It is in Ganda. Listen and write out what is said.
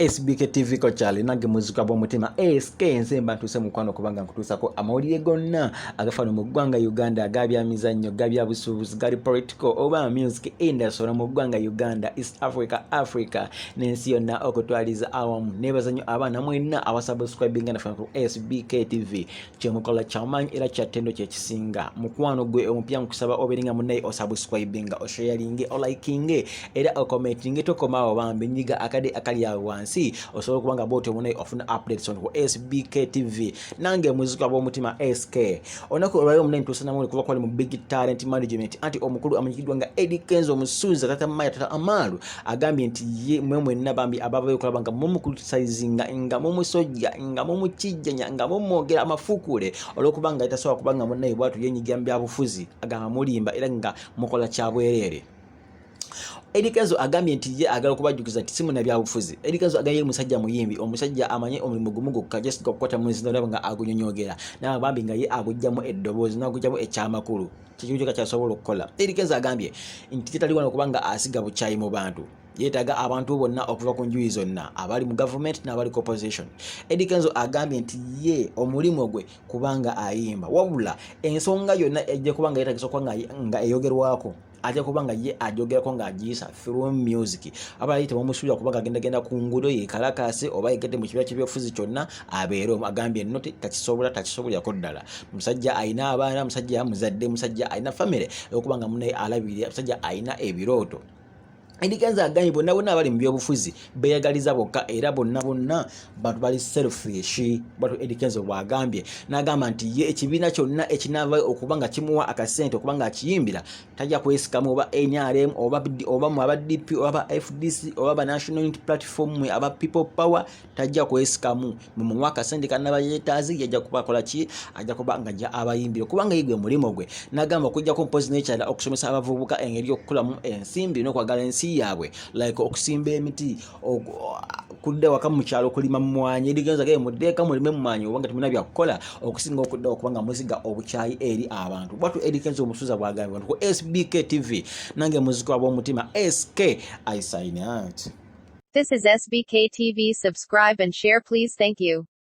SBK TV ko chali nange muzika bwa mutima SK nsemba ntuse mukwano kubanga nkutusako amawulire gonna agafano mu ggwanga Uganda agabya mizannyo gabya busubuzi gali political oba music industry mu ggwanga Uganda East Africa n'ensi yonna okutwaliza awamu nebazannyo abana mwenna abasubscribinga na ku SBK TV kyemukola kyamanyi era kyatendo kyekisinga mukwano gwe omupya nkusaba oberinga munnaye osubscribinga osharinge olikinge era okommentinge tokomawo bambi nyiga akade akali wansi osobola kubanga bote munnaye ofuna updates on SBK TV nange muzika bw'omutima SK onako olwayo munnaye ntusana muli kuba kwali mu big talent management anti omukulu amanyikidwa nga Eddie Kenzo Musuza tata Maya tata Amalu agambye nti ye mwemwe nabambi abavayo kulaba nga mumukulitizinga nga mumusojja nga mumukijjanya nga mumwogera amafukule olwokubanga itasobola kubanga munnaye bwatu yenyigira mu byabufuzi agamba mulimba era nga mukola kyabwerere. Eddie Kenzo agambye nti ye agala kubajjukiza nti simu na byabufuzi. Eddie Kenzo agambye musajja muyimbi omusajja amanye omulimu gumugo just okukwata muzinda nga agunyonyogera n'abambi nga ye agujjamu eddobozi n'agujjamu ekyamakulu kikiruka kyasobola okukola. Eddie Kenzo agambye nti kitali wano kubanga asiga buchayi mu bantu yetaga abantu bonna okuva ku njuyi zonna abali mu government n'abali ku opposition. Eddie Kenzo agambye nti ye omulimu gwe kubanga ayimba wabula ensonga yonna ejje kubanga yetagisa nga eyogerwako ajja kubanga ye ajogerako nga ajisa through music abayite bamusuula kubanga agenda ku ngudo ye kalakase oba yegede mu kibya ky'ebyofuzi kyonna abeero agambye noti takisobola yakoddala musajja aina abaana musajja yamuzadde musajja aina family okubanga munnaye alabirira musajja aina ebiroto. Eddie Kenzo agambye bonna abali mu byobufuzi beyagaliza bokka era bonna bantu bali selfish batu Eddie Kenzo bwagambye n'agamba nti ye ekibiina kyonna ekinavayo okubanga kimuwa akasente okubanga akiyimbira tajja kwesikamu oba NRM oba mu aba DP oba FDC oba National Unity Platform aba People Power tajja kwesikamu mu mwaka sente kanaba yetazi yajja kubakola ki ajja kubanga ja abayimbira kubanga yigwe mulimo gwe n'agamba kujja ku mpozi nature okusomesa abavubuka engeri okukulamu ensimbi n'okwagala ensi yabwe like okusimba emiti kudde waka mu kyalo kulima mmwanyi. Eddie Kenzo agaye muddeka mulime mmwanyi obanga temuna byakukola okusinga okudda okubanga muziga obuchayi eri abantu bwatu Eddie Kenzo Musuza bwagambye ku SBK TV nange muzika bw'omutima SK I sign out. This is SBK TV. Subscribe and share please. Thank you.